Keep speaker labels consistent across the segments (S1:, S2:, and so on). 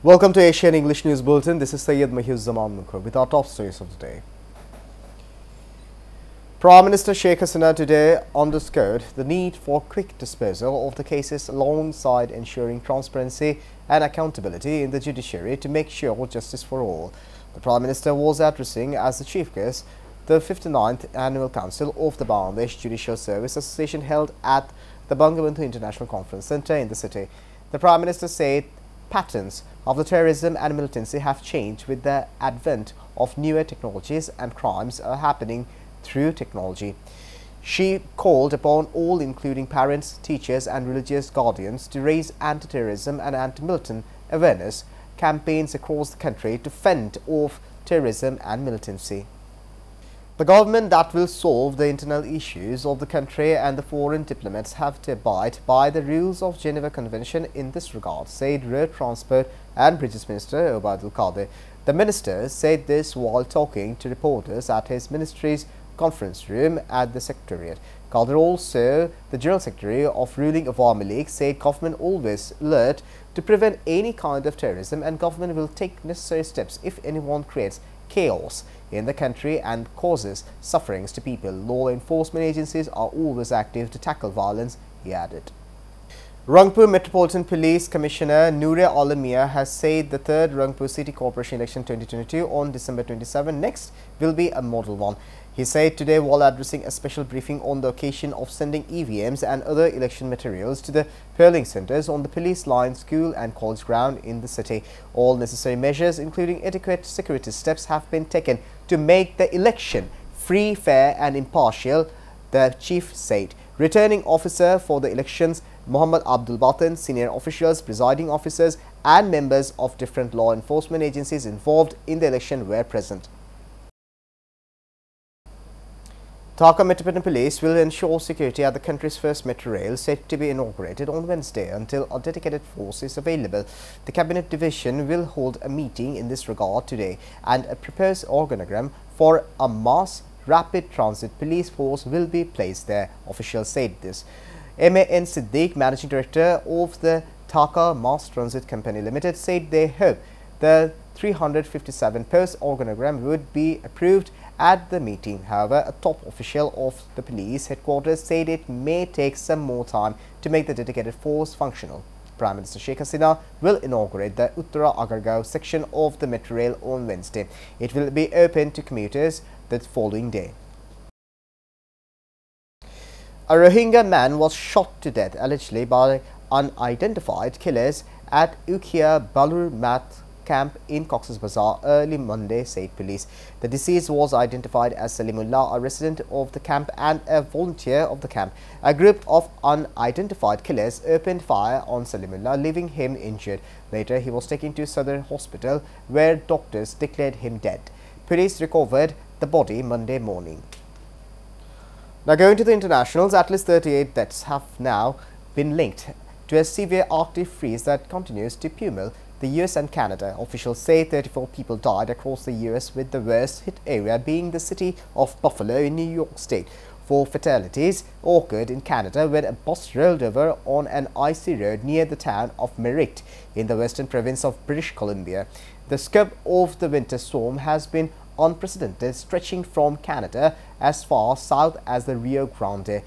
S1: Welcome to Asian English News Bulletin. This is Syed Mahuzzaman Mukhar with our top stories of the day. Prime Minister Sheikh Hasina today underscored the need for quick disposal of the cases alongside ensuring transparency and accountability in the judiciary to make sure justice for all. The Prime Minister was addressing as the chief guest the 59th Annual Council of the Bangladesh Judicial Service Association held at the Bangabandhu International Conference Centre in the city. The Prime Minister said patterns of the terrorism and militancy have changed with the advent of newer technologies and crimes are happening through technology. She called upon all, including parents, teachers and religious guardians, to raise anti-terrorism and anti-militant awareness campaigns across the country to fend off terrorism and militancy. The government that will solve the internal issues of the country and the foreign diplomats have to abide by the rules of Geneva Convention in this regard, said Road Transport and Bridges Minister Obaidul Qadir. The minister said this while talking to reporters at his ministry's conference room at the Secretariat. Qadir, also the General Secretary of ruling Awami League, said government always alert to prevent any kind of terrorism and government will take necessary steps if anyone creates chaos in the country and causes sufferings to people. Law enforcement agencies are always active to tackle violence, he added. Rangpur Metropolitan Police Commissioner Noor Alamia has said the third Rangpur City Corporation election 2022 on December 27 next will be a model one. He said today while addressing a special briefing on the occasion of sending EVMs and other election materials to the polling centres on the police line, school and college ground in the city. All necessary measures, including adequate security steps, have been taken to make the election free, fair and impartial, the chief said. Returning officer for the elections, Mohammad Abdul Batan, senior officials, presiding officers and members of different law enforcement agencies involved in the election were present. Dhaka Metropolitan Police will ensure security at the country's first metro rail, set to be inaugurated on Wednesday until a dedicated force is available. The Cabinet Division will hold a meeting in this regard today, and a proposed organogram for a mass rapid transit police force will be placed there. Officials said this. MAN Siddiq, Managing Director of the Dhaka Mass Transit Company Limited, said they hope the 357 post organogram would be approved at the meeting. However, a top official of the police headquarters said it may take some more time to make the dedicated force functional. Prime Minister Sheikh Hasina will inaugurate the Uttara Agargaon section of the metro rail on Wednesday. It will be open to commuters the following day. A Rohingya man was shot to death allegedly by unidentified killers at Ukhia Balur Mat camp in Cox's Bazar early Monday, said police. The deceased was identified as Salimullah, a resident of the camp and a volunteer of the camp. A group of unidentified killers opened fire on Salimullah, leaving him injured. Later, he was taken to Southern Hospital, where doctors declared him dead. Police recovered the body Monday morning. Now going to the internationals, at least 38 deaths have now been linked to a severe Arctic freeze that continues to pummel the US and Canada. Officials say 34 people died across the US, with the worst hit area being the city of Buffalo in New York State. 4 fatalities occurred in Canada when a bus rolled over on an icy road near the town of Merritt in the western province of British Columbia. The scope of the winter storm has been unprecedented, stretching from Canada as far south as the Rio Grande.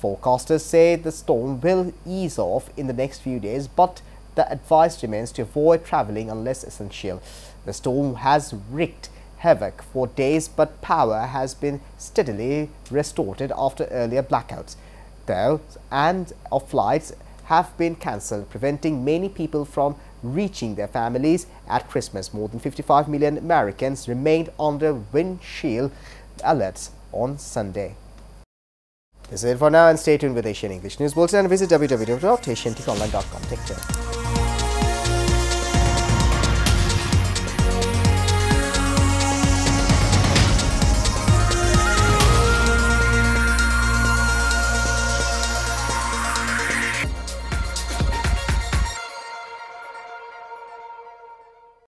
S1: Forecasters say the storm will ease off in the next few days, but the advice remains to avoid traveling unless essential. The storm has wreaked havoc for days, but power has been steadily restored after earlier blackouts, though, and of flights have been cancelled, preventing many people from reaching their families at Christmas. More than 55 million Americans remained under windshield alerts on Sunday. This is it for now, and stay tuned with Asian English News Bulletin and visit www.asianteconline.com. Take care.